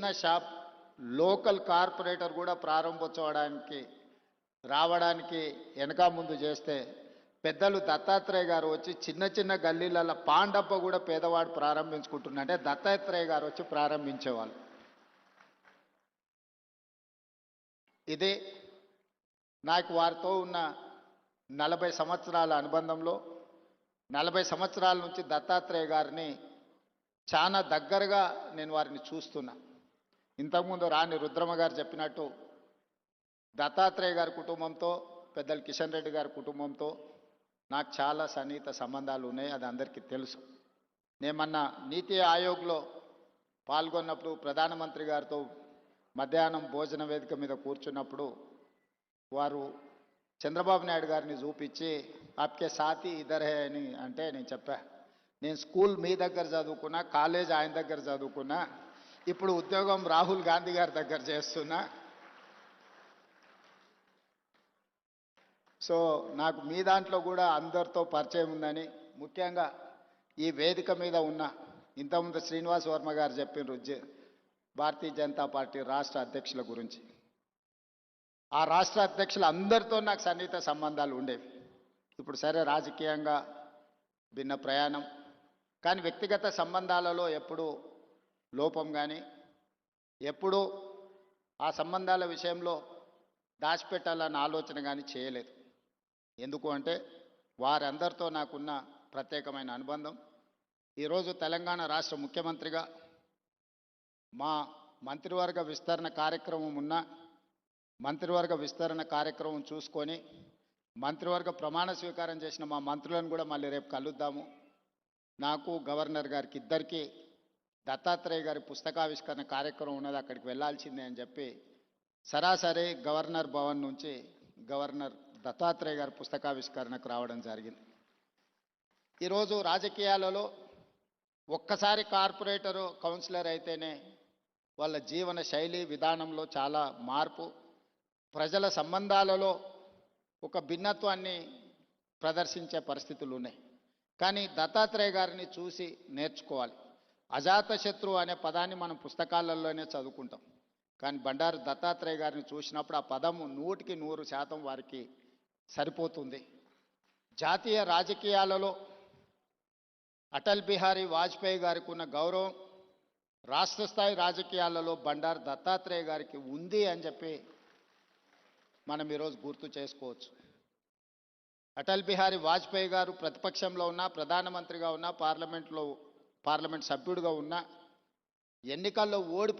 చిన్న shop local corporator కూడా ప్రారంభోత్సవానికి రావడానికి వెనక ముందు చేస్తే పెద్దలు దత్తాత్రేయ గారు వచ్చి చిన్న చిన్న గల్లీలలో పాండప్ప కూడా పేదవాడు ప్రారంభించుకుంటున్నా అంటే దత్తాత్రేయ గారు వచ్చి ప్రారంభించేవాళ్ళు. ఇది నాకు వారితో ఉన్న 40 సంవత్సరాల అనుబంధంలో 40 సంవత్సరాల నుంచి దత్తాత్రేయ గారిని చాలా దగ్గరగా నేను వారిని చూస్తున్నా. ఇంతకుముందు రాణి రుద్రమ్మ గారు చెప్పినట్టు దత్తాత్రేయ గారి కుటుంబంతో పెద్దలు కిషన్ రెడ్డి గారి కుటుంబంతో నాకు చాలా సన్నిహిత సంబంధాలు ఉన్నాయి, అది అందరికీ తెలుసు. నేను మొన్న నీతి ఆయోగ్లో పాల్గొన్నప్పుడు ప్రధానమంత్రి గారితో మధ్యాహ్నం భోజన వేదిక మీద కూర్చున్నప్పుడు వారు చంద్రబాబు నాయుడు గారిని చూపించి ఆప్కే సాథీ ఇద్దరే అని అంటే నేను చెప్పా, నేను స్కూల్ మీ దగ్గర చదువుకున్నా, కాలేజ్ ఆయన దగ్గర చదువుకున్నా, ఇప్పుడు ఉద్యోగం రాహుల్ గాంధీ గారి దగ్గర చేస్తున్నా. సో నాకు మీ దాంట్లో కూడా అందరితో పరిచయం ఉందని, ముఖ్యంగా ఈ వేదిక మీద ఉన్న ఇంతకుముందు శ్రీనివాస్ వర్మ గారు చెప్పినారు భారతీయ జనతా పార్టీ రాష్ట్ర అధ్యక్షుల గురించి. ఆ రాష్ట్ర అధ్యక్షులు అందరితో నాకు సన్నిహిత సంబంధాలు ఉండేవి. ఇప్పుడు సరే రాజకీయంగా భిన్న ప్రయాణం, కానీ వ్యక్తిగత సంబంధాలలో ఎప్పుడూ లోపం కానీ ఎప్పుడూ ఆ సంబంధాల విషయంలో దాచిపెట్టాలన్న ఆలోచన కానీ చేయలేదు. ఎందుకు అంటే వారందరితో నాకున్న ప్రత్యేకమైన అనుబంధం. ఈరోజు తెలంగాణ రాష్ట్ర ముఖ్యమంత్రిగా మా మంత్రివర్గ విస్తరణ కార్యక్రమం ఉన్న మంత్రివర్గ విస్తరణ కార్యక్రమం చూసుకొని మంత్రివర్గ ప్రమాణ స్వీకారం చేసిన మా మంత్రులను కూడా మళ్ళీ రేపు కలుద్దాము. నాకు గవర్నర్ గారికి ఇద్దరికీ దత్తాత్రేయ గారి పుస్తకావిష్కరణ కార్యక్రమం ఉన్నది, అక్కడికి వెళ్ళాల్సిందే అని చెప్పి సరాసరి గవర్నర్ భవన్ నుంచి గవర్నర్ దత్తాత్రేయ గారి పుస్తకావిష్కరణకు రావడం జరిగింది. ఈరోజు రాజకీయాలలో ఒక్కసారి కార్పొరేటరు కౌన్సిలర్ అయితేనే వాళ్ళ జీవన శైలి విధానంలో చాలా మార్పు, ప్రజల సంబంధాలలో ఒక భిన్నత్వాన్ని ప్రదర్శించే పరిస్థితులు ఉన్నాయి. కానీ దత్తాత్రేయ గారిని చూసి నేర్చుకోవాలి. అజాతశత్రువు అనే పదాన్ని మనం పుస్తకాలలోనే చదువుకుంటాం, కానీ బండారు దత్తాత్రేయ గారిని చూసినప్పుడు ఆ పదము 100% వారికి సరిపోతుంది. జాతీయ రాజకీయాలలో అటల్ బిహారీ వాజ్పేయి గారికి ఉన్న గౌరవం రాష్ట్ర స్థాయి రాజకీయాలలో బండారు దత్తాత్రేయ గారికి ఉంది అని చెప్పి మనం ఈరోజు గుర్తు చేసుకోవచ్చు. అటల్ బిహారీ వాజ్పేయి గారు ప్రతిపక్షంలో ఉన్న, ప్రధానమంత్రిగా ఉన్న, పార్లమెంట్ సభ్యుడిగా ఉన్న, ఎన్నికల్లో ఓడి